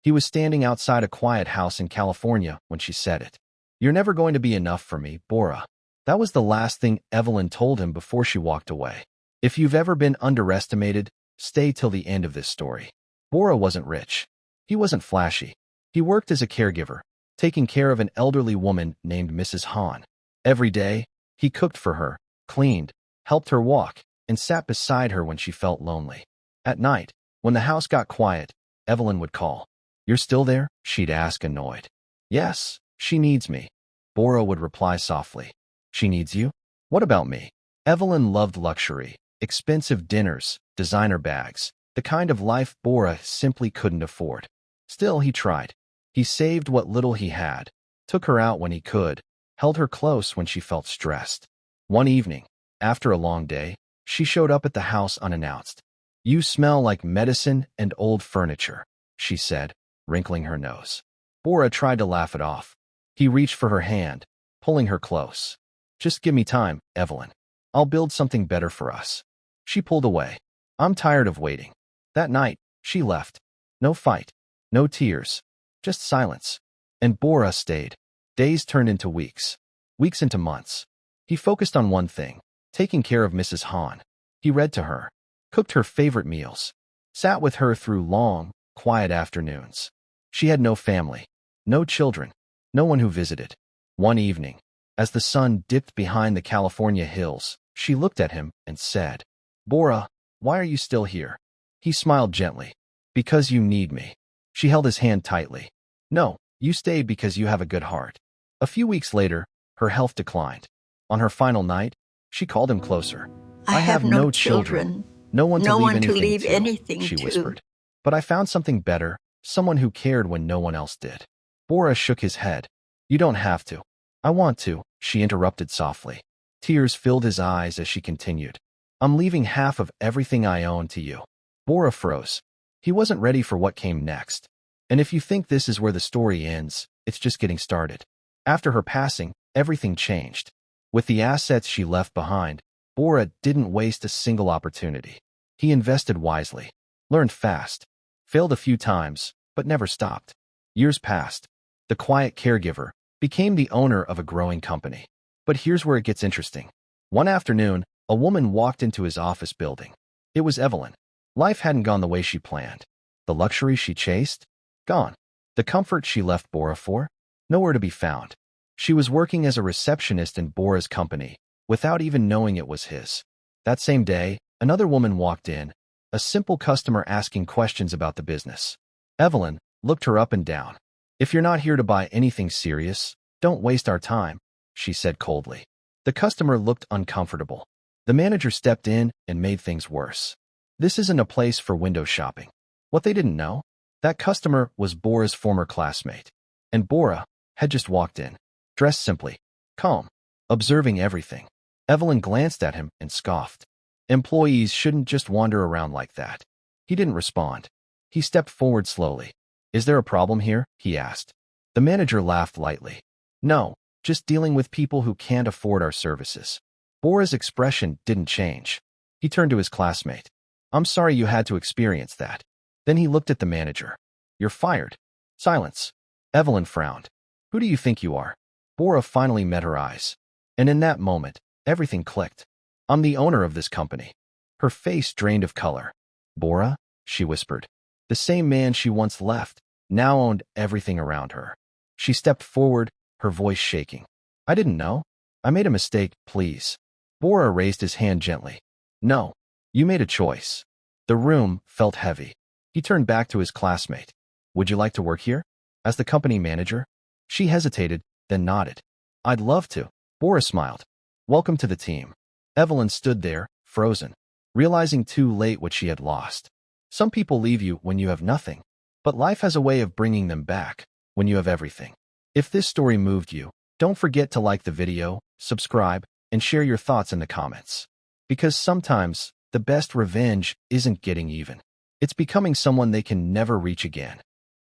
He was standing outside a quiet house in California when she said it. "You're never going to be enough for me, Bora." That was the last thing Evelyn told him before she walked away. If you've ever been underestimated, stay till the end of this story. Bora wasn't rich. He wasn't flashy. He worked as a caregiver, taking care of an elderly woman named Mrs. Han. Every day, he cooked for her, cleaned, helped her walk, and sat beside her when she felt lonely. At night, when the house got quiet, Evelyn would call. "You're still there?" she'd ask, annoyed. "Yes, she needs me," Bora would reply softly. "She needs you? What about me?" Evelyn loved luxury, expensive dinners, designer bags, the kind of life Bora simply couldn't afford. Still, he tried. He saved what little he had, took her out when he could, held her close when she felt stressed. One evening, after a long day, she showed up at the house unannounced. "You smell like medicine and old furniture," she said, wrinkling her nose. Bora tried to laugh it off. He reached for her hand, pulling her close. "Just give me time, Evelyn. I'll build something better for us." She pulled away. "I'm tired of waiting." That night, she left. No fight, no tears, just silence. And Bora stayed. Days turned into weeks, weeks into months. He focused on one thing, taking care of Mrs. Han. He read to her, cooked her favorite meals, sat with her through long, quiet afternoons. She had no family, no children, no one who visited. One evening, as the sun dipped behind the California hills, she looked at him and said, "Bora, why are you still here?" He smiled gently. "Because you need me." She held his hand tightly. "No, you stay because you have a good heart." A few weeks later, her health declined. On her final night, she called him closer. I have no children, no one no one to to leave leave anything she to. whispered. "But I found something better, someone who cared when no one else did." Bora shook his head. "You don't have to." "I want to," she interrupted softly. Tears filled his eyes as she continued. "I'm leaving half of everything I own to you." Bora froze. He wasn't ready for what came next. And if you think this is where the story ends, it's just getting started. After her passing, everything changed. With the assets she left behind, Bora didn't waste a single opportunity. He invested wisely, learned fast, failed a few times, but never stopped. Years passed. The quiet caregiver became the owner of a growing company. But here's where it gets interesting. One afternoon, a woman walked into his office building. It was Evelyn. Life hadn't gone the way she planned. The luxury she chased? Gone. The comfort she left Bora for? Nowhere to be found. She was working as a receptionist in Bora's company, without even knowing it was his. That same day, another woman walked in, a simple customer asking questions about the business. Evelyn looked her up and down. "If you're not here to buy anything serious, don't waste our time," she said coldly. The customer looked uncomfortable. The manager stepped in and made things worse. "This isn't a place for window shopping." What they didn't know? That customer was Bora's former classmate. And Bora had just walked in, dressed simply, calm, observing everything. Evelyn glanced at him and scoffed. Employees shouldn't just wander around like that. He didn't respond. He stepped forward slowly. "Is there a problem here?" he asked. The manager laughed lightly. "No, just dealing with people who can't afford our services." Bora's expression didn't change. He turned to his classmate. "I'm sorry you had to experience that." Then he looked at the manager. "You're fired." Silence. Evelyn frowned. "Who do you think you are?" Bora finally met her eyes. And in that moment, everything clicked. "I'm the owner of this company." Her face drained of color. "Bora?" she whispered. The same man she once left now owned everything around her. She stepped forward, her voice shaking. "I didn't know. I made a mistake, please." Bora raised his hand gently. "No, you made a choice." The room felt heavy. He turned back to his classmate. "Would you like to work here? As the company manager?" She hesitated, then nodded. "I'd love to." Bora smiled. "Welcome to the team." Evelyn stood there, frozen, realizing too late what she had lost. Some people leave you when you have nothing, but life has a way of bringing them back when you have everything. If this story moved you, don't forget to like the video, subscribe, and share your thoughts in the comments. Because sometimes, the best revenge isn't getting even. It's becoming someone they can never reach again.